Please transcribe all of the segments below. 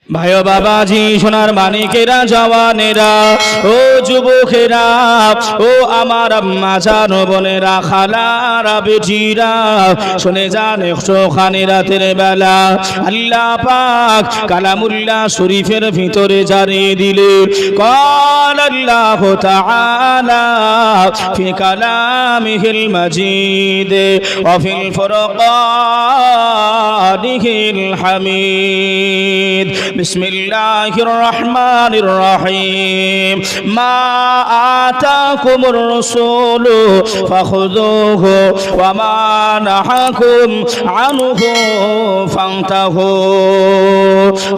ভাই বাবাজি সোনার মানিকেরা জওয়ানেরা ও যুবকেরা ও আমার আম্মা জান বোনেরা খালারা বেটিরা শুনে যান একটুখানি রাতের বেলা আল্লাহ পাক কালামুল্লাহ শরীফের ভিতরে জানিয়ে দিলেন قال الله تعالى في كلامه المجيد وفي الفرقان الحميد بسم الله الرحمن الرحيم ما آتاكم الرسول فخذوه وما نهاكم عنه فانتهوا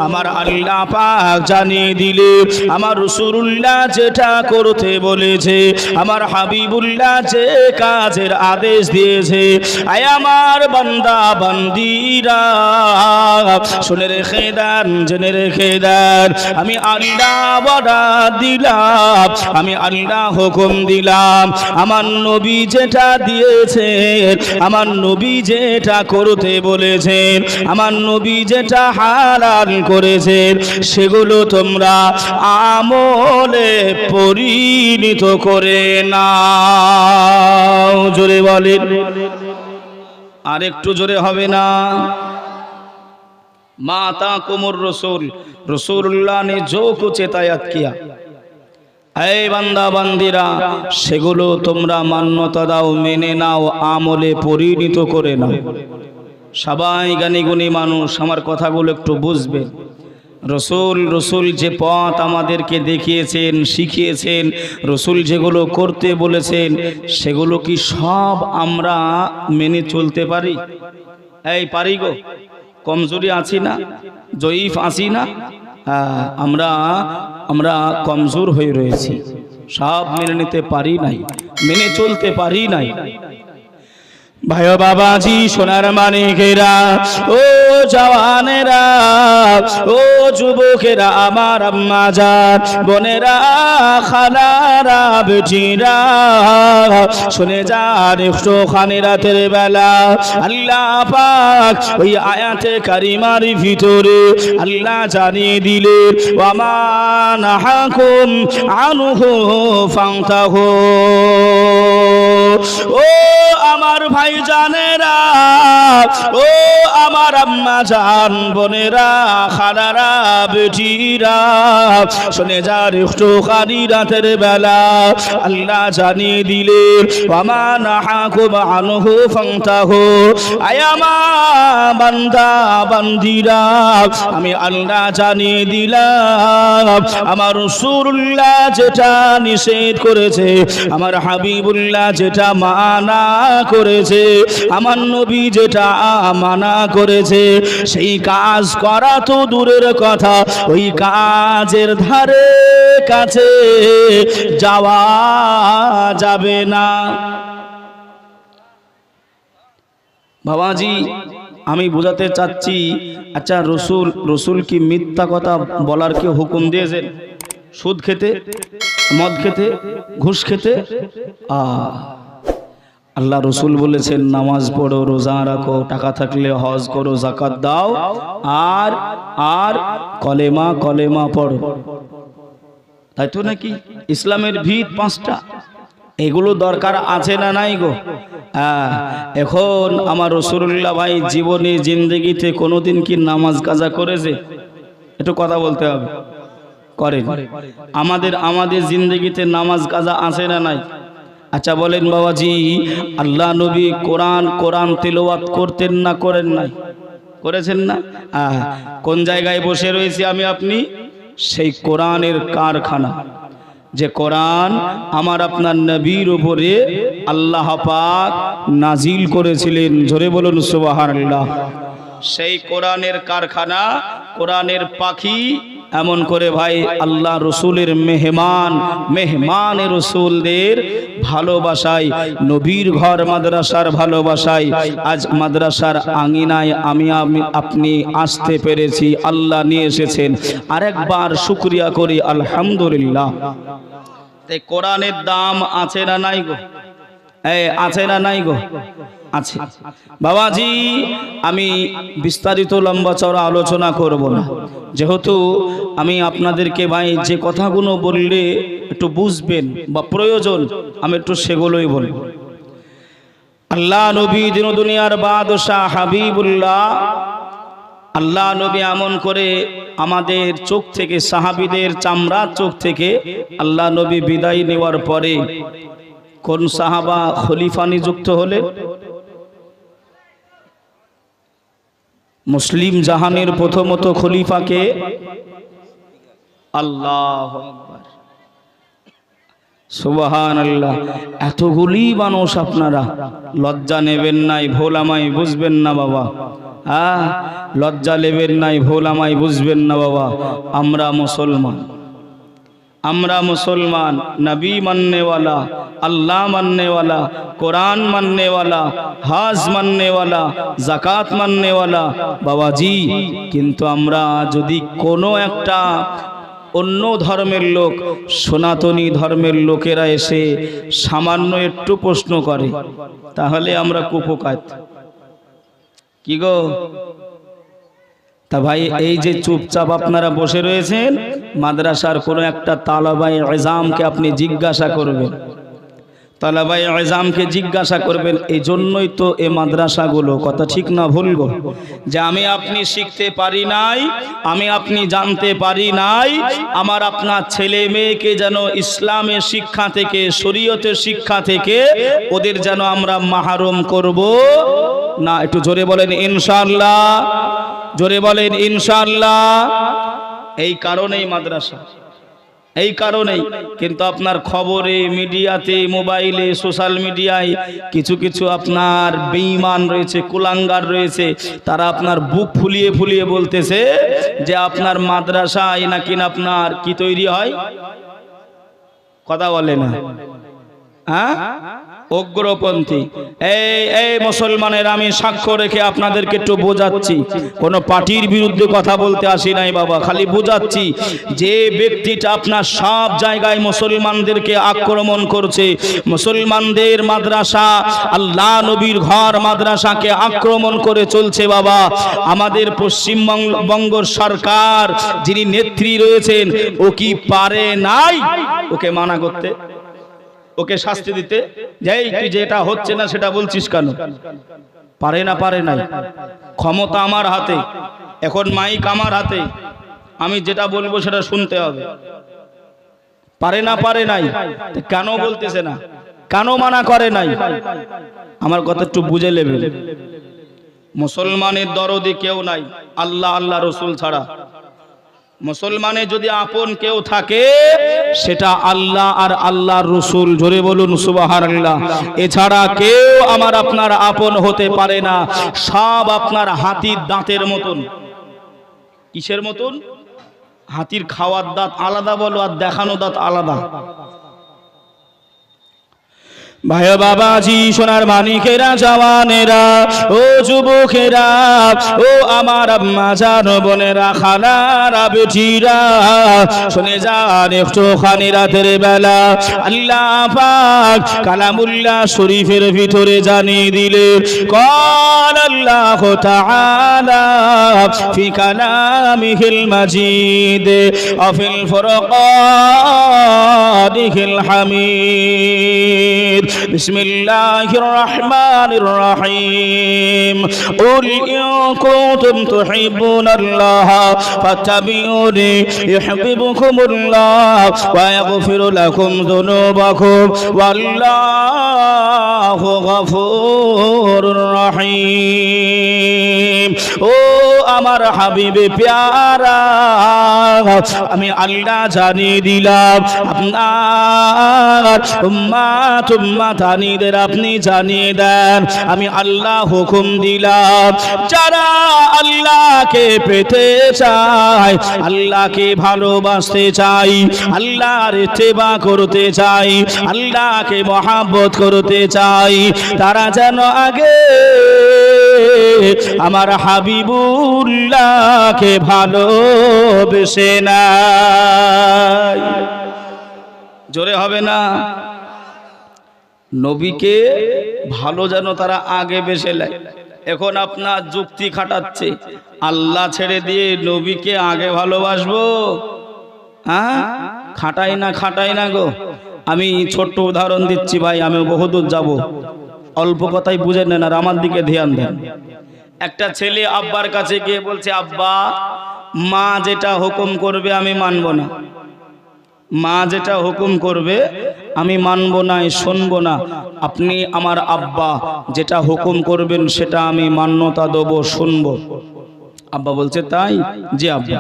আমার আল্লাহ পাক জানিয়ে দিলে আমার রাসূলুল্লাহ যেটা করতে বলেছে আমার হাবিবুল্লাহ যে কাজের আদেশ দিয়েছে আয় আমার বান্দা বান্দীরা শুনে রেখে দেন জেনে রেখে দেন আমি আল্লাহ অর্ডার দিলাম আমি আল্লাহ হুকুম দিলাম আমার নবী যেটা দিয়েছেন আমার নবী যেটা করতে বলেছেন আমার নবী যেটা হালাল করেছেন সেগুলো তোমরা আমলে পরিণত করে নাও জোরে বলেন আর একটু জোরে হবে না माता कुमुर रसूल रसूलुल्लाह ने जो कुछ हिदायत किया ऐ बंदा बंदीरा সেগুলো তোমরা মান্যতা দাও মেনে নাও আমলে পরিণত করে নাও সবাই জ্ঞানী গুণী মানুষ আমার কথাগুলো একটু বুঝবে রসুল যে পথ আমাদেরকে দেখিয়েছেন শিখিয়েছেন রসুল যেগুলো করতে বলেছেন সেগুলো কি সব আমরা মেনে চলতে পারি এই পারি গো কমজোরি আছি না জয়ীফ আছি না আমরা কমজোর হয়ে রয়েছি সব মেনে নিতে পারি নাই মেনে চলতে পারি নাই ভাই বাবাজি সোনার মানিকেরা ও জওয়ানেরা ও যুবকেরা আমার আম্মা জান বোনেরা খালারা বেটিরা শুনে যান একটুখানি রাতের বেলা আল্লাহ পাক ওই আয়াতে কারিমার ভিতরে আল্লাহ জানিয়ে দিলেন ওয়া মা নাহাকুম আনহু ফান্তাহু ও আমার ভাই জানেরা ও আমার আম্মা জান বোনেরা খালারা বেটিরা শুনে যার একটুখানি রাতের বেলা আল্লাহ জানিয়ে দিলেন ওয়া মা নাহাকুম আনহু ফান্তাহু আয় আমার বান্দা বান্দীরা আমি আল্লাহ জানিয়ে দিলাম আমার রাসূলুল্লাহ যেটা নিষেধ করেছে আমার হাবিবুল্লাহ যেটা মানা করেছে আমার নবী যেটা মানা করেছে সেই কাজ করা তো দূরের কথা ওই কাজের ধারে কাছে যাওয়া যাবে না বাবাজি আমি বোঝাতে চাচ্ছি আচ্ছা রসুল কি মিথ্যা কথা বলার কি হুকুম দিয়েছেন সুদ খেতে মদ খেতে ঘুষ খেতে আল্লাহ রসুল বলেছেন নামাজ পড়ো রোজা রাখো টাকা থাকলে হজ করো যাকাত দাও আর আর কলেমা পড়ো তাই তো নাকি ইসলামের ভিত 5টা এগুলো দরকার আছে না নাই গো এখন আমার রাসূলুল্লাহ ভাই জীবনে জিন্দেগিতে কোনোদিন কি নামাজ কাজা করেছে একটু কথা বলতে হবে করেন আমাদের জিন্দেগিতে নামাজ কাজা আছে না নাই আচ্ছা বলেন বাবাজি আল্লাহ নবী কোরআন তেলাওয়াত করতেন না করেন নাই করেছেন না কোন জায়গায় বসে রয়েছি আমি আপনি সেই কোরআনের কারখানা যে কোরআন আমার আপনার নবীর উপরে আল্লাহ পাক নাজিল করেছিলেন জোরে বলুন সুবহানাল্লাহ সেই কোরআনের কারখানা কোরআনের পাখি এমন করে ভাই আল্লাহ রসুলের মেহমান রসুলদের ভালোবাসায় নবীর ঘর মাদ্রাসার ভালোবাসায় আজ মাদ্রাসার আঙিনায় আমি আপনি আসতে পেরেছি আল্লাহ নিয়ে এসেছেন আরেকবার শুকরিয়া করি আলহামদুলিল্লাহ তাই কোরআনের দাম আছে না নাই গো আছে না নাই গো আছে। বাবাজি, আমি বিস্তারিত লম্বা চওড়া আলোচনা করব না, যেহেতু আমি আপনাদেরকে ভাই যে কথাগুলো বললে একটু বুঝবেন বা প্রয়োজন, আমি একটু সেগুলোই বলব। আল্লাহ নবী দিন দুনিয়ার বাদশাহ হাবিবুল্লাহ, আল্লাহ নবী এমন করে আমাদের চোখ থেকে, সাহাবীদের চামড়ার চোখ থেকে আল্লাহ নবী বিদায় নেওয়ার পরে কোন সাহাবা খলিফা নিযুক্ত হলেন? মুসলিম জাহানের প্রথমত খলিফাকে আল্লাহু আকবার, সুবহানাল্লাহ। এতগুলি মানুষ আপনারা লজ্জা নেবেন নাই, ভোলামাই বুঝবেন না বাবা, লজ্জা নেবেন নাই, ভোলামাই বুঝবেন না বাবা। আমরা মুসলমান, আমরা মুসলমান, নবী মাননেওয়ালা, আল্লাহ মাননেওয়ালা, কোরআন মাননেওয়ালা, হজ মাননেওয়ালা, জাকাত মাননেওয়ালা বাবাজি। কিন্তু আমরা যদি কোনো একটা অন্য ধর্মের লোক, সনাতনী ধর্মের লোকেরা এসে সামান্য একটু প্রশ্ন করে, তাহলে আমরা কুপকাত। কি গো? তা ভাই, এই যে চুপচাপ আপনারা বসে রয়েছেন, মাদ্রাসার কোনো একটা তালাবায়ে ইজামকে আপনি জিজ্ঞাসা করবেন, তালাবায়ে ইজামকে জিজ্ঞাসা করবেন। এই জন্যই তো এই মাদ্রাসাগুলো, কথা ঠিক না ভুল গো, যে আমি আপনি শিখতে পারি নাই, আমি আপনি জানতে পারি নাই, আমার আপনার ছেলে মেয়েকে যেন ইসলামের শিক্ষা থেকে, শরীয়তের শিক্ষা থেকে ওদের যেন আমরা মাহরুম করব না। একটু জোরে বলেন ইনশাআল্লাহ, জোরে বলেন ইনশাআল্লাহ। এই কারণেই মাদ্রাসা, এই কারণেই। কিন্তু আপনার খবরে, মিডিয়াতে, মোবাইলে, সোশ্যাল মিডিয়ায় কিছু কিছু আপনার বেঈমান রয়েছে, কুলাঙ্গার রয়েছে, তারা আপনার বুক ফুলিয়ে ফুলিয়ে বলতেছে যে আপনার মাদ্রাসায় নাকি আপনার কি তৈরি হয়, কথা বলে না, হ্যাঁ, উগ্রপন্থী। এই মুসলমানের আমি সাক্ষ্য রেখে আপনাদেরকে একটু বোঝাচ্ছি, কোন পার্টির বিরুদ্ধে কথা বলতে আসি নাই বাবা, খালি বোঝাচ্ছি। যে ব্যক্তিটা আপনার সব জায়গায় মুসলমানদেরকে আক্রমণ করছে, মুসলমানদের মাদ্রাসা, আল্লাহ নবীর ঘর মাদ্রাসাকে আক্রমণ করে চলছে বাবা, আমাদের পশ্চিমবঙ্গ সরকার যিনি নেত্রী রয়েছেন, ও কি পারে নাই ওকে মানা করতে, ওকে শাস্তি দিতে? যাই, তুই যেটা হচ্ছে না সেটা বলছিস কেন? পারে না, পারে নাই। ক্ষমতা আমার হাতে, এখন মাইক আমার হাতে, আমি যেটা বলবো সেটা শুনতে হবে। পারে না, পারে নাই, কেন বলতেছে না, কেন মানা করে নাই? আমার কথা একটু বুঝে নেবেন। মুসলমানের দরদি কেউ নাই আল্লাহ, আল্লাহ রসুল ছাড়া। মুসলমানের যদি আপন কেউ থাকে সেটা আল্লাহ আর আল্লাহর রসুল, জোরে বলুন সুবহানাল্লাহ। এছাড়া কেউ আমার আপনার আপন হতে পারে না। সব আপনার হাতির দাঁতের মতন। কিসের মতন? হাতির খাওয়ার দাঁত আলাদা বলো, আর দেখানো দাঁত আলাদা। ভাই বাবাজি, সোনার মানিকেরা, জওয়ানেরা, ও যুবকেরা, ও আমার আম্মা জান, বোনেরা, খালারা, বেটিরা, শুনে যান একটুখানি রাতের বেলা আল্লাহ পাক কালামুল্লাহ শরীফের ভিতরে জানিয়ে দিলেন, قال الله تعالى في كلامه المجيد وفي الفرقان الحميد بسم الله الرحمن الرحيم قل إن كنتم تحبون الله فاتبعوني يحببكم الله ويغفر لكم ذنوبكم والله غفور رحيم ও আমার হাবিবে প্যারা, আমি আল্লাহ জানিয়ে দিলাম, আপনার উম্মাত উম্মাতানিদের আপনি জানিয়ে দেন, আমি আল্লাহ হুকুম দিলাম, যারা আল্লাহকে পেতে চায়, আল্লাহকে ভালোবাসতে চাই, আল্লাহর ইত্তেবা করতে চাই, আল্লাহকে মহব্বত করতে চাই, তারা যেন আগে আমার হাবিবুল্লাহকে ভালোবেসে নাই। জোরে হবে না? নবীকে ভালো যেন তারা আগে বেশে নেয়। এখন আপনার যুক্তি খাটাচ্ছে, আল্লাহ ছেড়ে দিয়ে নবীকে আগে ভালোবাসবো? হ্যাঁ, খাটাই না গো। আমি ছোট্ট উদাহরণ দিচ্ছি ভাই, আমি বহুদূর যাব, অল্প কথাই বুঝে নেন আর আমার দিকে ধ্যান দেন। একটা ছেলে আব্বার কাছে গিয়ে বলছে, আব্বা মা যেটা হুকুম করবে আমি মানব না, মা যেটা হুকুম করবে আমি মানব না, শুনবো না। আপনি আমার আব্বা যেটা হুকুম করবেন সেটা আমি মান্যতা দেবো, শুনবো। আব্বা বলছে তাই? জি আব্বা।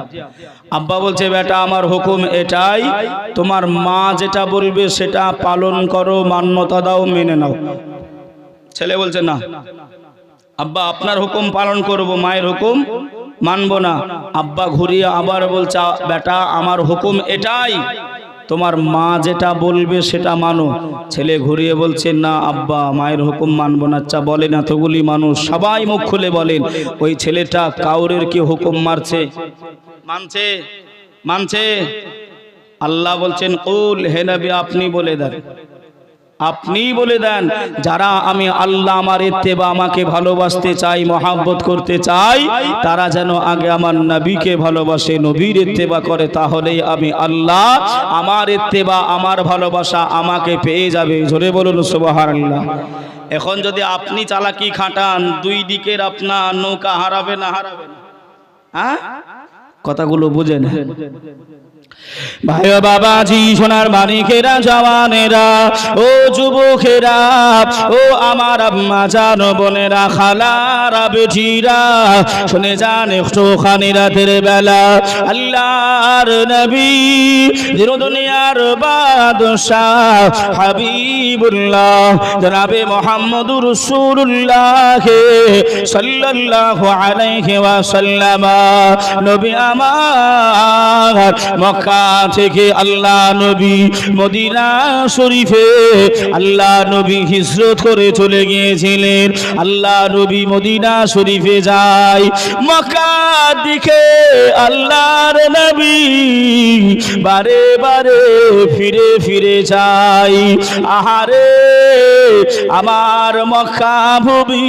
আব্বা বলছে, বেটা আমার হুকুম এটাই, তোমার মা যেটা বলবে সেটা পালন করো, মান্যতা দাও, মেনে নাও। ছেলে বলছে না আব্বা আপনার হুকুম পালন করব, মায়ের হুকুম মানবো না। আব্বা ঘুরিয়ে আবার বলছে, বেটা আমার হুকুম এটাই, তোমার মা যেটা বলবে সেটা মানো। ছেলে ঘুরিয়ে বলছে, না আব্বা মায়ের হুকুম মানবো না। আচ্ছা বলেন এতগুলি মানুষ সবাই মুখ খুলে বলেন, ওই ছেলেটা কাউরের কি হুকুম মানছে? আল্লাহ বলছেন, কুল হে নবী আপনি বলে দেন যারা আমি আল্লাহ আমার ইত্তেবা, আমাকে ভালোবাসতে চাই, মহাব্বত করতে চাই, তারা যেন আগে আমার নবীকে ভালোবাসে, নবীর ইত্তেবা করে, তাহলেই আমি আল্লাহ, আমার ইত্তেবা আমার ভালোবাসা আমাকে পেয়ে যাবে। জোরে বলুন সুবহানাল্লাহ। এখন যদি আপনি চালাকি খাটান, দুই দিকের আপনার নৌকা হারাবে না? হ্যাঁ, কথাগুলো বুঝেন ভাই ও বাবাজি, সোনার মানিকেরা, জওয়ানেরা, ও যুবকেরা, ও আমার আম্মা জান, বোনেরা, খালারা, বেটিরা, শুনে যান একটুখানি রাতের বেলা আল্লাহর নবী, দুনিয়ার বাদশাহ হাবিবুল্লাহ জনাবে মুহাম্মদুর রাসূলুল্লাহ সাল্লাল্লাহু আলাইহি ওয়াসাল্লাম, নবী আমার মক্কা থেকে আল্লাহ নবী মদিনা শরীফে আল্লাহ নবী হিজরত করে চলে গিয়েছিলেন। আল্লাহ নবী মদিনা শরীফে যায়, মক্কার দিকে আল্লাহর নবী বারে বারে ফিরে ফিরে যায়। আহারে আমার মক্কা ভূমি,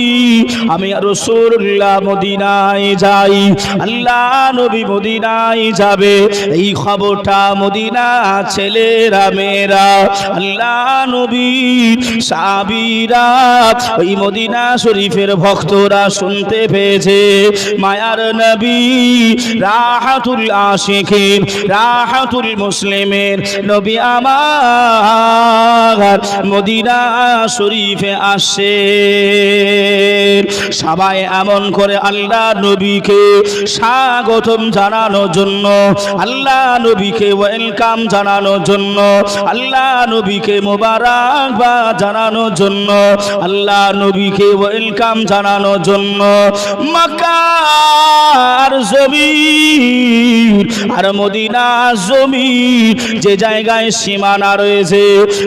আমি রাসূলুল্লাহ মদিনায় যাই, আল্লাহ নবী মদিনায় যাবে, এই খবরটা মদিনা ছেলেরা মেয়েরা, আল্লাহ নবীর সাহাবীরা, ওই মদিনা শরীফের ভক্তরা শুনতে পেয়েছে। মায়ার নবী রাহাতুল আশিকিন, রাহাতুল মুসলিমের নবী আমার মদিনা শরীফে আসে। সবাই এমন করে আল্লাহ নবীকে স্বাগতম জানানোর জন্য, আল্লাহ নবীকে ওয়েলকাম জানানোর জন্য, আল্লাহ নবীকে মোবারকবাদ জানানোর জন্য, আল্লাহ নবীকে ওয়েলকাম জানানোর জন্য মক্কার জমিন আর মদিনার জমিন যে জায়গায় সীমানা রয়েছে,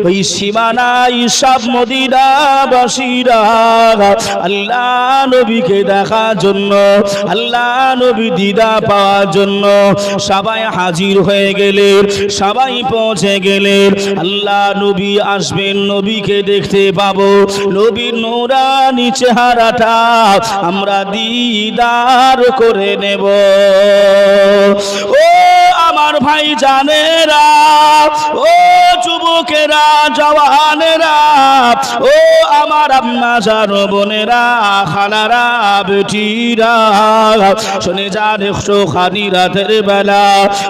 ওই সীমানায় সব মদিনাবাসীরা আল্লাহ নবীকে দেখার জন্য, আল্লাহ নবী দিদা পাওয়ার জন্য সবাই হাজির হয়ে গেলেন, সবাই পৌঁছে গেলেন। আল্লাহ নবী আসবেন, নবীকে দেখতে পাবো, নবীর নূরানি চেহারাটা আমরা দিদার করে নেব। ও আমার ভাই জানেরা, ও যুবকেরা, জওয়ানেরা, ও আমার আম্মা জান, বোনেরা, খালারা, বেটিরা, শুনে যান একটুখানি রাতের বেলা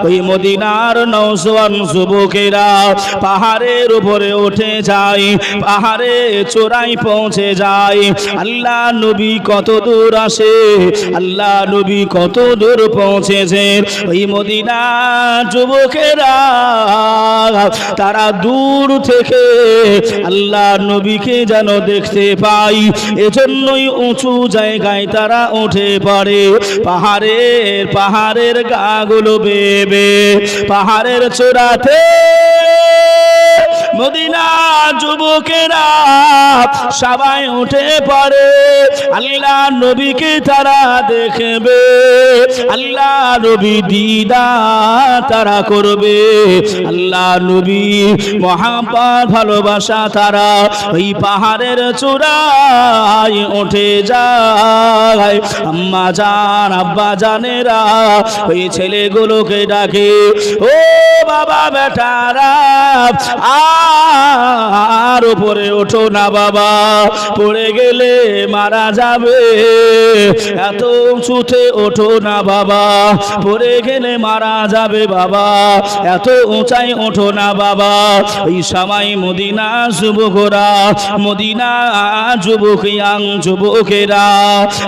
ওই মদিনার নওজোয়ান যুবকেরা পাহাড়ের উপরে উঠে যায়, পাহাড়ে চূড়ায় পৌঁছে যায়। আল্লাহ নবী কত দূর আসে, আল্লাহ নবী কত দূর পৌঁছেছে, ওই মদিনা যুবকেরা তারা দূর থেকে আল্লাহ নবীকে যেন দেখতে পায়, এজন্যই উঁচু জায়গায় তারা উঠে পড়ে। পাহাড়ের গাগুলো বেবে পাহাড়ের চূড়াতে মদিনা যুবকেরা সবাই উঠে পড়ে আল্লাহ নবীকে তারা দেখবে আল্লাহ নবী দিদার তারা করবে আল্লাহ নবী মহাব্বত ভালোবাসা তারা ওই পাহাড়ের চূড়ায় উঠে যায় আম্মা জান আব্বা জানেরা ওই ছেলেগুলোকে ডাকে ও বাবা বেটারা আর উপরে ওঠো না বাবা পড়ে গেলে মারা যাবে এত উঁচুতে ওঠো না বাবা পড়ে গেলে মারা যাবে বাবা এত উঁচাই ওঠো না বাবা ওই সময় মদিনা যুবকরা মদিনা যুবকিয়াং যুবকেরা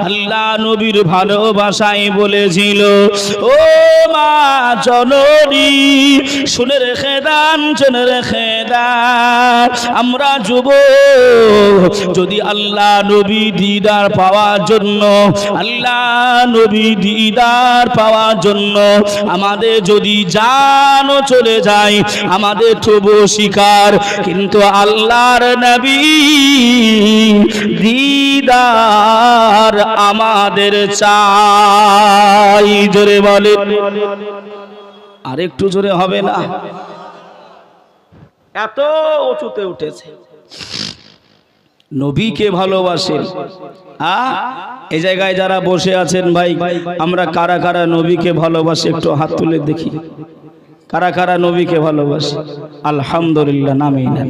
আল্লাহ নবীর ভালোবাসায় বলেছিল ও মা জননী শুনে রেখে দান শুনে রেখে দান আমরা যুবক যদি আল্লাহ নবী দিদার পাওয়ার জন্য আল্লাহ নবী দিদার পাওয়ার জন্য আমাদের যদি জানও চলে যায় আমাদের তবু শিকার কিন্তু আল্লাহর নবী দিদার আমাদের চাই জোরে বলে আরেকটু জোরে হবে না এত উঁচুতে উঠেছে নবীকে ভালোবাসেন এই জায়গায় যারা বসে আছেন ভাই আমরা কারা কারা নবীকে ভালোবাসি একটু হাত তুলে দেখি কারা কারা নবীকে ভালোবাসে আলহামদুলিল্লাহ নামেই নেন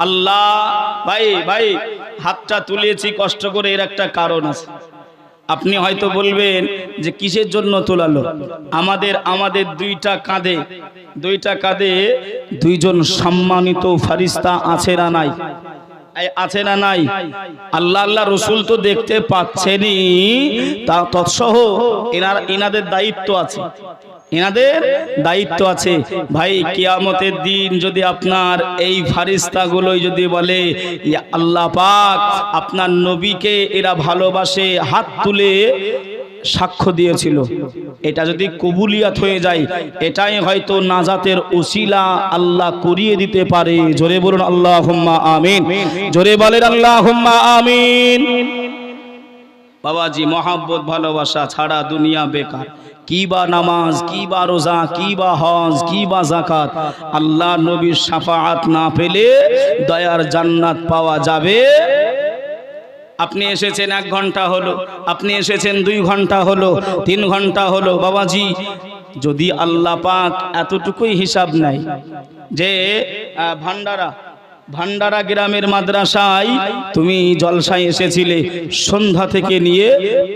আল্লাহ ভাই ভাই হাতটা তুলেছি কষ্ট করে এর একটা কারণ আছে আপনি হয়তো বলবেন যে কিসের জন্য তোলালো আমাদের দুইটা কাঁধে দুইজন সম্মানিত ফেরেশতা আছে না নাই আছে না নাই আল্লাহ আল্লাহ রসুল তো দেখতে পাচ্ছেনই তা তৎসহ এনাদের দায়িত্ব আছে ভাই কিয়ামতের দিন যদি আপনার এই ফেরেশতাগুলোই যদি বলে ইয়া আল্লাহ পাক আপনার নবীকে এরা ভালোবাসে হাত তুলে সাক্ষ্য দিয়েছিল এটা যদি কবুলিয়াত হয়ে যায় এটাই হয়তো নাজাতের উসিলা আল্লাহ করিয়ে দিতে পারে জোরে বলুন আল্লাহুম্মা আমিন জোরে বলেন আল্লাহুম্মা আমিন বাবাজি মহব্বত ভালোবাসা ছাড়া দুনিয়া বেকার কি বা নামাজ কি বা রোজা কি বা হজ কি বা যাকাত আল্লাহ নবীর শাফাআত না পেলে দয়ার জান্নাত পাওয়া যাবে আপনি এসেছেন 1 ঘন্টা হলো আপনি এসেছেন 2 ঘন্টা হলো 3 ঘন্টা হলো বাবাজি যদি আল্লাহ পাক এতটুকুই হিসাব নেয় যে ভান্ডারা গ্রামের মাদ্রাসায় তুমি জলসায় এসেছিলে সন্ধ্যা থেকে নিয়ে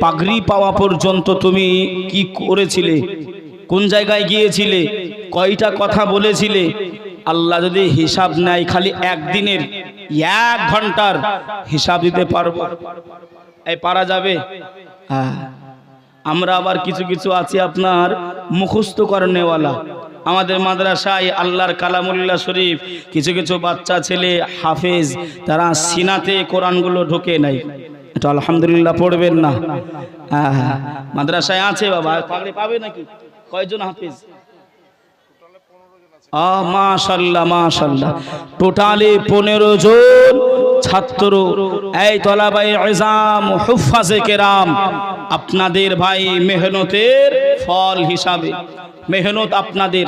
পাগড়ি পাওয়া পর্যন্ত তুমি কি করেছিলে কোন জায়গায় গিয়েছিলে কয়টা কথা বলেছিলে আল্লাহ যদি হিসাব নেয় খালি একদিনের 1 ঘন্টার হিসাব দিতে পারবো এই পারা যাবে আমরা আবার কিছু কিছু আছি আপনার মুখস্থ করনেওয়ালা আমাদের মাদ্রাসায় আল্লাহর কালামুল্লাহ শরীফ কিছু কিছু বাচ্চা ছেলে হাফেজ তারা সিনাতে কোরআনগুলো ঢোকে নাই এটা আলহামদুলিল্লাহ পড়বেন না মাদ্রাসায় আছে বাবা পাগড়ি পাবে নাকি কয়জন হাফেজ মাশাআল্লাহ মাশাআল্লাহ টোটালি 15 জন ছাত্র এই তলাবায়ে ইজাম হুফাজে কেরাম আপনাদের ভাই মেহনতের ফল হিসাবে মেহনত আপনাদের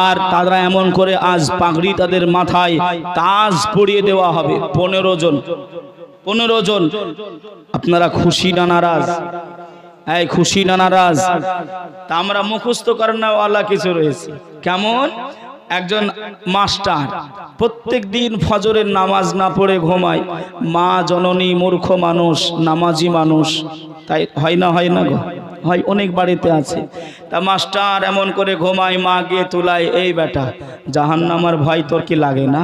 আর তারা এমন করে আজ পাগড়ি তাদের মাথায় তাজ পরিয়ে দেওয়া হবে 15 জন আপনারা খুশি না নারাজ এই খুশি না নারাজ তা আমরা মুখস্থ করনেওয়ালা কিছু রয়েছে কেমন একজন মাস্টার প্রত্যেকদিন ফজরের নামাজ না পড়ে ঘুমায় মা জননী মূর্খ মানুষ নামাজি মানুষ তাই হয় না গো হয় অনেক বাড়িতে আছে তা মাস্টার এমন করে ঘুমায় মা গিয়ে তুলায় এই বেটা জাহান্নামের ভয় তোর কি লাগে না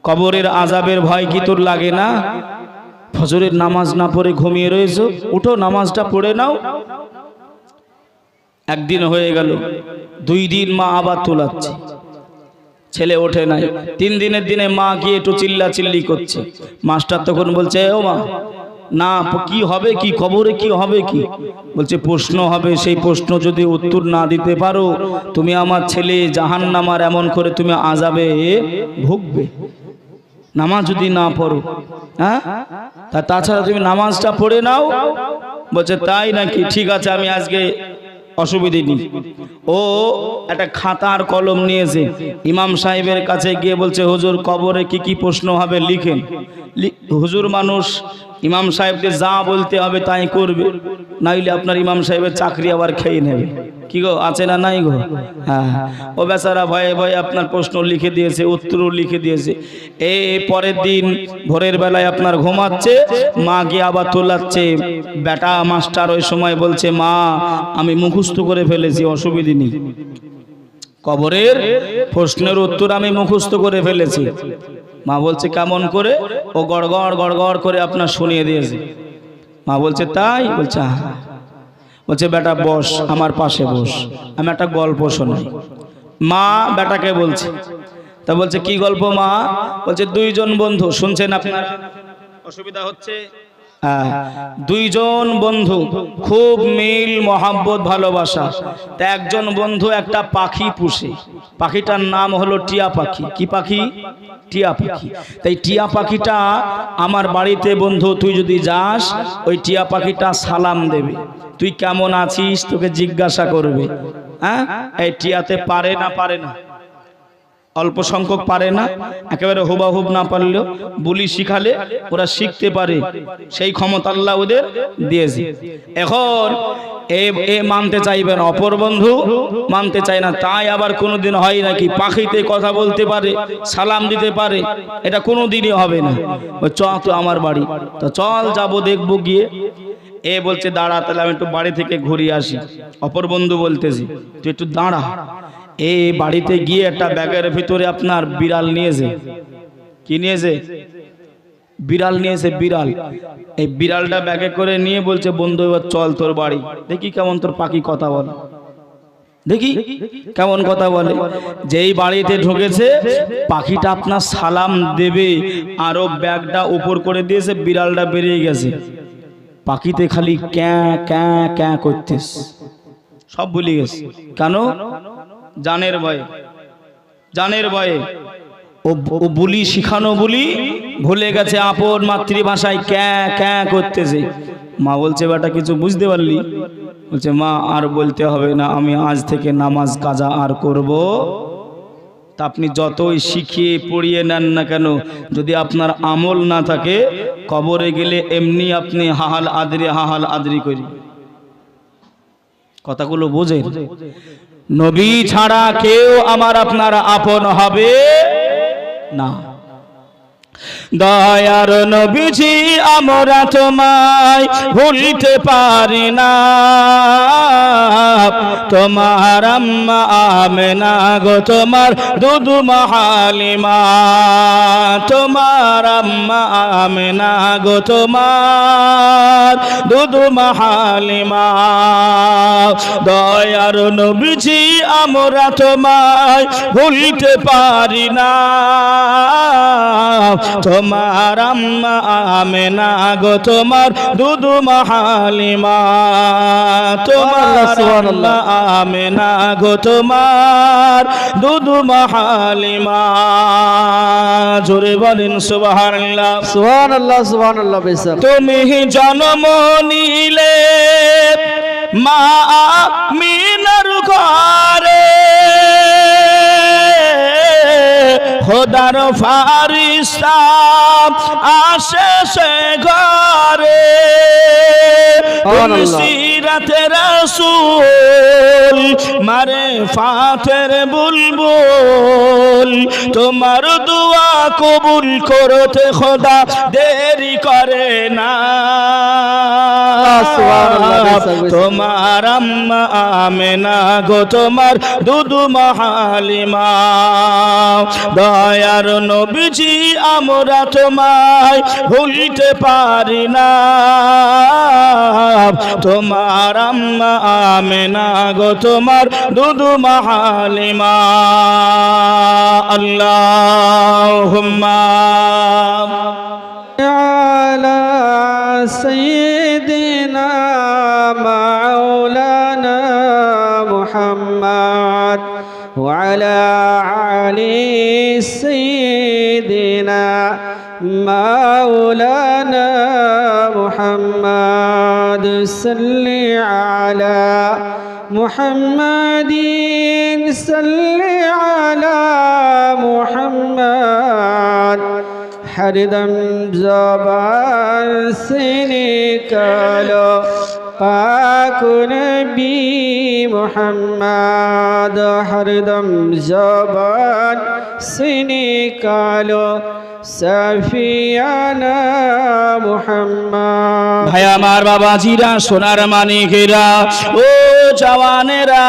কবরের আযাবের ভয় কি তোর লাগে না ফজরের নামাজ না পড়ে ঘুমিয়ে রয়েছো উঠো নামাজটা পড়ে নাও একদিন হয়ে গেল 2 দিন মা আবার তোলাচ্ছে ছেলে ওঠে নাই 3 দিনের দিনে মা গিয়ে একটু চিল্লাচিল্লি করছে মাস্টার তখন বলছে ও মা না কি হবে কি, কবরে কি হবে কি? বলছে প্রশ্ন হবে, সেই প্রশ্ন যদি উত্তর না দিতে পারো তুমি আমার ছেলে জাহান্নামার এমন করে তুমি আযাবে ভুগবে, নামাজ যদি না পড়ো। হ্যাঁ, তাছাড়া তুমি নামাজটা পড়ে নাও। বলছে তাই নাকি, ঠিক আছে আমি আজকে অসুবিধে নেই। ও একটা খাতা আর কলম নিয়েছে, ইমাম সাহেবের কাছে গিয়ে বলছে হুজুর কবরে কি কি প্রশ্ন হবে লিখেন। হুজুর মানুষ, ইমাম সাহেবকে যা বলতে হবে তাই করবে, নাইলে আপনার ইমাম সাহেবের চাকরি আবার খেয়ে নেবে। কি গো, আছে না নাই গো? হ্যাঁ, ও বেচারা ভয়ে ভয়ে আপনার প্রশ্ন লিখে দিয়েছে, উত্তরও লিখে দিয়েছে। পরের দিন ভোরের বেলায় আপনার ঘুমাচ্ছে, মা গিয়ে আবার তোলাচ্ছে। বেটা মাস্টার ওই সময় বলছে মা আমি মুখস্থ করে ফেলেছি, অসুবিধে নেই, কবরের প্রশ্নের উত্তর আমি মুখস্থ করে ফেলেছি। মা বলছে কেমন করে? ও গড়গড় গড়গড় করে আপনার শুনিয়ে দিয়েছে। মা বলছে তাই? বলছে হ্যাঁ। বলছে বেটা বস, আমার পাশে বস, আমি একটা গল্প শোনাই। মা বেটাকে বলছে, তা বলছে কি গল্প মা? বলছে দুইজন বন্ধু, শুনছেন আপনার অসুবিধা হচ্ছে? হ্যাঁ, দুইজন বন্ধু খুব মিল মহাব্বত ভালোবাসা। তা একজন বন্ধু একটা পাখি পুষে, পাখিটার নাম হলো টিয়া পাখি। কি পাখি? টিয়া পাখি। তাই টিয়া পাখিটা আমার বাড়িতে বন্ধু তুই যদি যাস, ওই টিয়া পাখিটা সালাম দেবে, তুই কেমন আছিস তোকে জিজ্ঞাসা করবে। হ্যাঁ, এই টিয়াতে পারে না, পারে না, অল্প সংখ্যক পারে না, একেবারে হুবাহুব না পারলেও বুলি শিখালে ওরা শিখতে পারে, সেই ক্ষমতা আল্লাহ ওদের দিয়েছে। এখন এ মানতে চাইবেন, অপর বন্ধু মানতে চায় না। তাই আবার কোনোদিন হয় নাকি পাখিতে কথা বলতে পারে, সালাম দিতে পারে, এটা কোনোদিনই হবে না। চ তো আমার বাড়ি, তো চল যাবো দেখবো গিয়ে। এ বলছে দাঁড়া, তাহলে আমি একটু বাড়ি থেকে ঘুরিয়ে আসি। অপর বন্ধু বলতেছি তুই একটু দাঁড়া। এই বাড়িতে গিয়ে একটা ব্যাগের ভিতরে আপনার বিড়াল নিয়েছে। কি নিয়েছে? বিড়াল নিয়েছে, বিড়াল। এই বিড়ালটা ব্যাগে করে নিয়ে বলছে বন্ধু এবার চল তোর বাড়ি, দেখি কেমন তোর পাখি কথা বলে, দেখি কেমন কথা বলে। যেই বাড়িতে ঢুকেছে পাখিটা আপনার সালাম দেবে, আরো ব্যাগটা উপর করে দিয়েছে, বিড়ালটা বেরিয়ে গেছে। পাখিতে খালি ক্যাঁ ক্যাঁ ক্যাঁ করতেস, সব ভুলে গেছে। কেন? জানের ভয়ে, জানের ভয়ে। ও বুলি শিখানো বুলি ভুলে গেছে, আপন মাতৃভাষায় ক্যাঁ ক্যাঁ করতেছে। মা বলছে বেটা কিছু বুঝতে পারলি? বলছে মা আর বলতে হবে না, আমি আজ থেকে নামাজ কাজা আর করব। তা আপনি যতই শিখিয়ে পড়িয়ে নেন না কেন, যদি আপনার আমল না থাকে, কবরে গেলে এমনি আপনি হাহাল আদরি করি। কথাগুলো বোঝেন? নবী ছাড়া কেউ আমার আপনার আপন হবে না। দয়ার নবীজি আমরা তোমায় ভুলতে পারি না, তোমার আম্মা আমেনা গো তোমার দুধু হালিমা, তোমার আম্মা আমেনা গো তোমার দুধু হালিমা। দয়ার নবীজি আমরা তোমায় ভুলতে পারি না, তোমার আম্মা আমেনা গো তোমার দুধু হালিমা, তোমার আম্মা আমেনা গো তোমার দুধু হালিমা। জোরে বলেন সুবহানাল্লাহ, সুবহানাল্লাহ, সুবহানাল্লাহ। বেশক তুমি জন্ম নিলে মা আমিনার ঘরে, খোদার ফারিস্তা আসে সে ঘরে, সিরাতে রাসূল মারে ফাতের বুলবুল, তোমার দোয়া কবুল করতে খোদা দেরি করে না। তোমার আম্মা আমেনা গো তোমার দুধু হালিমা, দয়ার নবীজি আমরা তোমায় ভুলতে পারি না, তোমার আম্মা আমেনা গো তোমার দুধু হালিমা। আল্লাহুম্মা আলা سيدنا مولانا محمد وعلى آل سيدنا مولانا محمد صل على محمد صل على محمد हरदम ज़बान से निकालो पाक नबी मुहम्मद हरदम ज़बान से निकालो सफियाना मुहम्मद। ভাই আমার বাবাজিরা, সোনার মানিকেরা, ও জওয়ানেরা,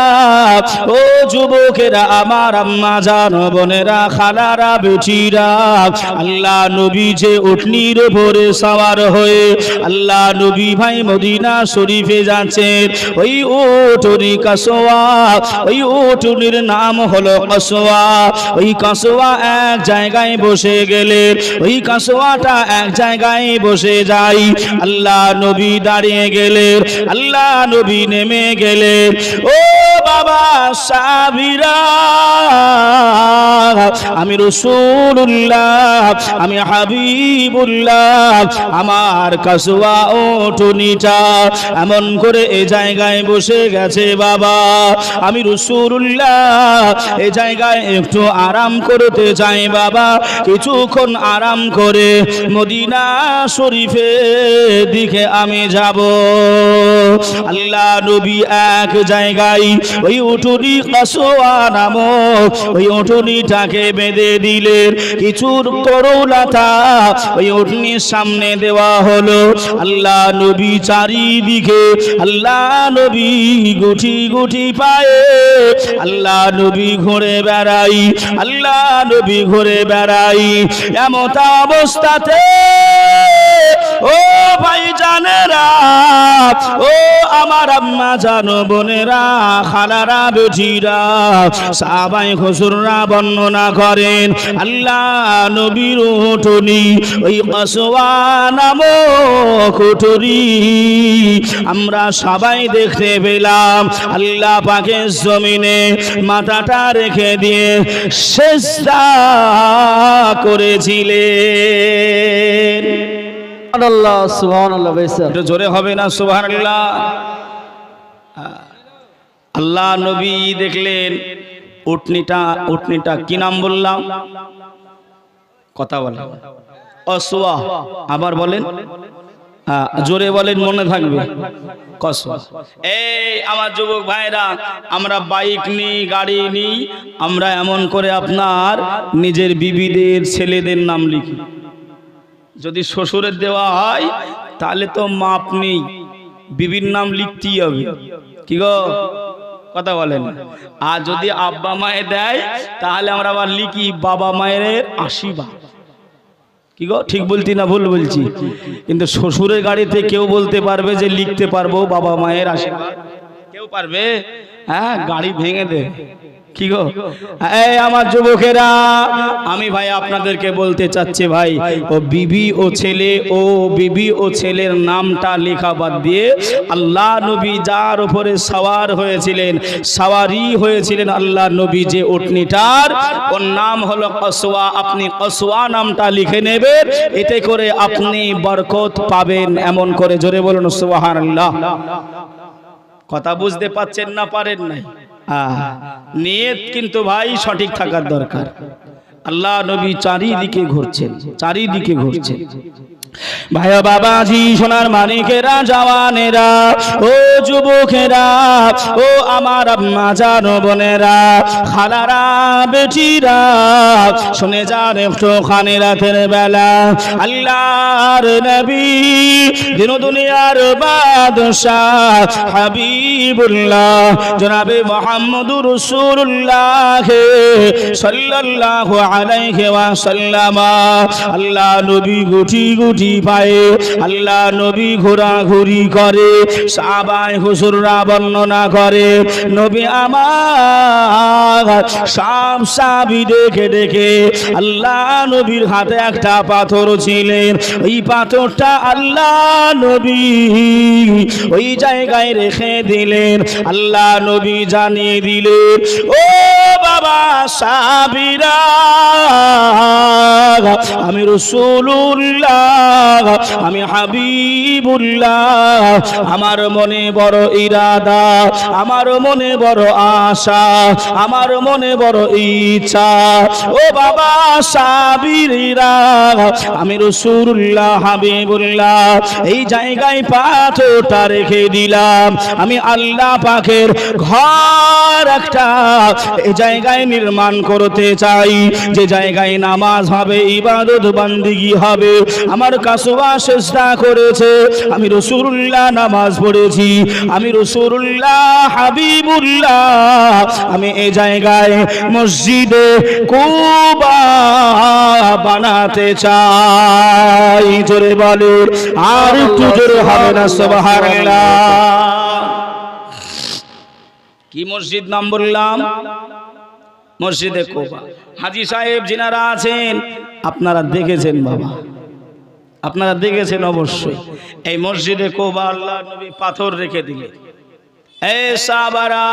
ও যুবকেরা, আমার আম্মা জান, বোনেরা, খালারা, বেটিরা, আল্লাহ নবী যে উটনির উপরে সওয়ার হয়ে আল্লাহ নবী ভাই মদিনা শরীফে যাচ্ছেন, ওই উটনি কাসওয়া, ওই উটনির নাম হলো কাসওয়া। ওই কাসওয়া এক জায়গায় বসে গেলে ওই কাসওয়াটা এক জায়গায় বসে যায়। আল্লাহ নবী দাঁড়িয়ে গেলেন, আল্লাহ নবী নেমে গেলেন। ও বাবা সাহাবীরা, আমি রাসূলুল্লাহ, আমি হাবিবুল্লাহ, আমার কাসওয়া উটনিটা এমন করে এই জায়গায় বসে গেছে বাবা, আমি রাসূলুল্লাহ এই জায়গায় একটু আরাম করতে চাই বাবা, কিছুক্ষণ আরাম করে মদিনা শরীফের দিকে আমি যাব। আল্লাহ নবী এক জায়গায় ওই উটনি কাসওয়া নামক ওই উটনিটাকে বেঁধে দিলেন। কিছু তরুলতা ওই উটনির সামনে দেওয়া হলো। আল্লাহ নবী চারিদিকে, আল্লাহ নবী গুটি গুটি পায়ে আল্লাহ নবী ঘুরে বেড়াই, আল্লাহ নবী ঘুরে বেড়াই। এমত অবস্থাতে ও ভাই জানেরা, ও আমার আম্মা জানো, বোনেরা, খালারা, বেটিরা, সাহাবায়ে হুজুররা বর্ণনা করেন আল্লাহ নবীর উটনি ওই কাসওয়া নামক উটনি আমরা সবাই দেখতে পেলাম। আল্লাহ পাকের জমিনে মাথাটা রেখে দিয়ে সিজদা করেছিলেন। সুবহানাল্লাহ সুবহানাল্লাহ বেশক। একটু জোরে হবে না সুবহানাল্লাহ? আল্লাহ নবী দেখলেন উটনিটা কি নাম বললাম? কথা বলেন। কাসওয়া। আবার বলেন, জোরে বলেন, মনে থাকবে। কাসওয়া। এই আমার যুবক ভাইরা, আমরা বাইক নিই, গাড়ি নিই, আমরা এমন করে আপনার নিজের বিবিদের, ছেলেদের নাম লিখি। যদি শ্বশুরের দেওয়া হয় তাহলে তো মাপ নেই, বিবির নাম লিখতেই হবে। কি গো, কথা বলেন? আর যদি আব্বা মায়ে দেয় তাহলে আমরা আবার লিখি বাবা মায়ের আশীর্বাদ। কি গো, ঠিক বলছি না ভুল বলছি? কিন্তু শ্বশুরের গাড়িতে কেউ বলতে পারবে যে লিখতে পারবো বাবা মায়ের আশীর্বাদ? কেউ পারবে? হ্যাঁ, গাড়ি ভেঙে দে। কি গো, এই আমার যুবকেরা, আমি ভাই আপনাদেরকে বলতে চাচ্ছি ভাই, ও বিবি ও ছেলে, ও বিবি ও ছেলের নামটা লেখা বাদ দিয়ে আল্লাহ নবী যার উপরে সওয়ার হয়েছিলেন, সওয়ারি হয়েছিলেন আল্লাহ নবী যে উটনিটার, ওর নাম হলো কাসওয়া। আপনি কাসওয়া নামটা লিখে নেবেন, এতে করে আপনি বরকত পাবেন। এমন করে জোরে বলুন সুবহানাল্লাহ। কথা বুঝতে পাচ্ছেন না পারেন নাই? নিয়ত কিন্তু ভাই সঠিক থাকার দরকার। আল্লাহ নবী চারিদিকে ঘুরছেন, চারিদিকে ঘুরছেন। ভাইয়া বাবাজি, সোনার মানিকেরা, জওয়ানেরা, ও যুবকেরা, ও আমার আম্মা জান, বোনেরা, খালারা, বেটিরা, শুনে যান একটুখানি রাতের বেলা আল্লাহর নবী, দিন দুনিয়ার বাদশাহ হাবিবুল্লাহ জনাবে মুহাম্মদুর রাসূলুল্লাহ সাল্লাল্লাহু আলাইহি ওয়াসাল্লাম, আল্লাহ নবী গুটি গুটি দুটি পায়ে আল্লাহ নবী ঘোরাঘুরি করে। সাহাবায়ে হুজুররা বর্ণনা করে নবী আমার সব সাহাবী দেখে দেখে আল্লাহ নবীর হাতে একটা পাথর ছিলেন, ওই পাথরটা আল্লাহ নবী ওই জায়গায় রেখে দিলেন। আল্লাহ নবী জানিয়ে দিলেন, ও বাবা সাহাবীরা, আমি রাসূলুল্লাহ, আমি হাবিবুল্লাহ, আমার মনে বড় ইরাদা, আমার মনে বড় আশা, আমার মনে বড় ইচ্ছা। ও বাবা সাহাবীরা, আমি রাসূলুল্লাহ হাবিবুল্লাহ এই জায়গায় পাথরটা রেখে দিলাম। আমি আল্লাহ পাকের ঘর একটা এই জায়গায় নির্মাণ করতে চাই, যে জায়গায় নামাজ হবে, ইবাদত বান্দিগি হবে। আমার কাসওয়া সেজদা করেছে, আমি রাসূলুল্লাহ নামাজ পড়েছি, আমি রাসূলুল্লাহ হাবিবুল্লাহ, আমি এই জায়গায় মসজিদে কুবা বানাতে চাই। জোরে বলুন, আর একটু জোরে হবে না সুবহানাল্লাহ। কি মসজিদ নাম বললাম? মসজিদে কুবা। হাজী সাহেব যিনারা আছেন আপনারা দেখেছেন বাবা, আপনারা দেখেছেন অবশ্যই। এই মসজিদে কুবা আল্লাহ নবী পাথর রেখে দিলেন। এই সাহাবারা,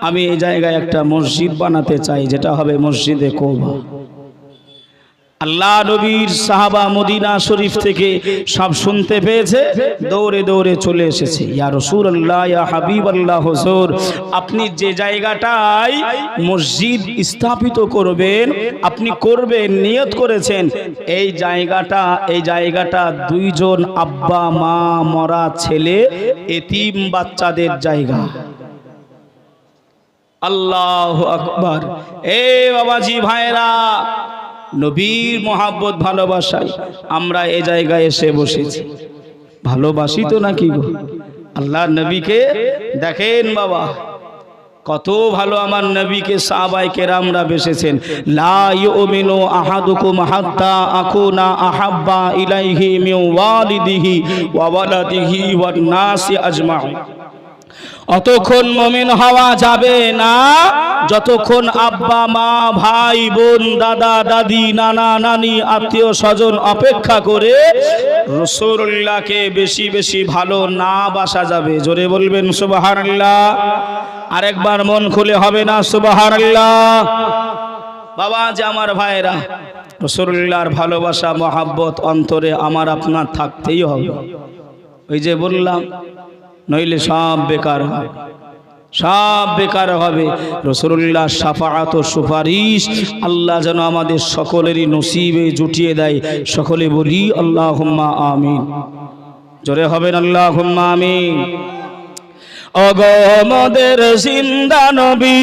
আমি এই জায়গায় একটা মসজিদ বানাতে চাই, যেটা হবে মসজিদে কুবা। আল্লাহ নবীর সাহাবা মদিনা শরীফ থেকে সব শুনতে পেয়েছে, দৌড়ে দৌড়ে চলে এসেছে। ইয়া রাসূলুল্লাহ, ইয়া হাবিবাল্লাহ, হুজুর আপনি যে জায়গাটায় মসজিদ স্থাপিত করবেন, আপনি করবেন, নিয়ত করেছেন, এই জায়গাটা দুইজন আব্বা মা মরা ছেলে এতিম বাচ্চাদের জায়গা। আল্লাহু আকবার। এ বাবাজি ভাইরা, নবীর মোহাব্বত ভালোবাসায় আমরা এই জায়গায় এসে বসেছি। ভালোবাসি তো নাকি গো? আল্লাহ নবীকে দেখেন বাবা, কত ভালো আমার নবীকে সাহাবায়ে কেরামরা বেসেছেন। লা ইউমিনু আহাদুকুম হাত্তা আকুনা আহাব্বা ইলাইহি মিন ওয়ালিদিহি ওয়া ওয়ালাদিহি ওয়ান নাসি আজমাইন। অতক্ষণ মুমিন হওয়া যাবে না যতক্ষণ আব্বা মা ভাই বোন দাদা দাদি নানা নানি আত্মীয় স্বজন অপেক্ষা করে রাসূলুল্লাহকে বেশি বেশি ভালো না বাসা যাবে। জোরে বলবেন সুবহানাল্লাহ। আরেকবার মন খুলে হবে না সুবহানাল্লাহ। বাবা যে আমার ভাইরা, রাসূলুল্লাহর ভালোবাসা মহব্বত অন্তরে আমার আপনার থাকতেই হবে। ওই যে বললাম, নইলে সব বেকার হবে, সব বেকার হবে। রাসূলুল্লাহ শাফাআত ও সুপারিশ আল্লাহ যেন আমাদের সকলেরই নসিবে জুটিয়ে দেয়। সকলে বলি আল্লাহুম্মা আমিন। জোরে হবেন আল্লাহুম্মা আমিন। ওগো মোদের জিন্দা নবী।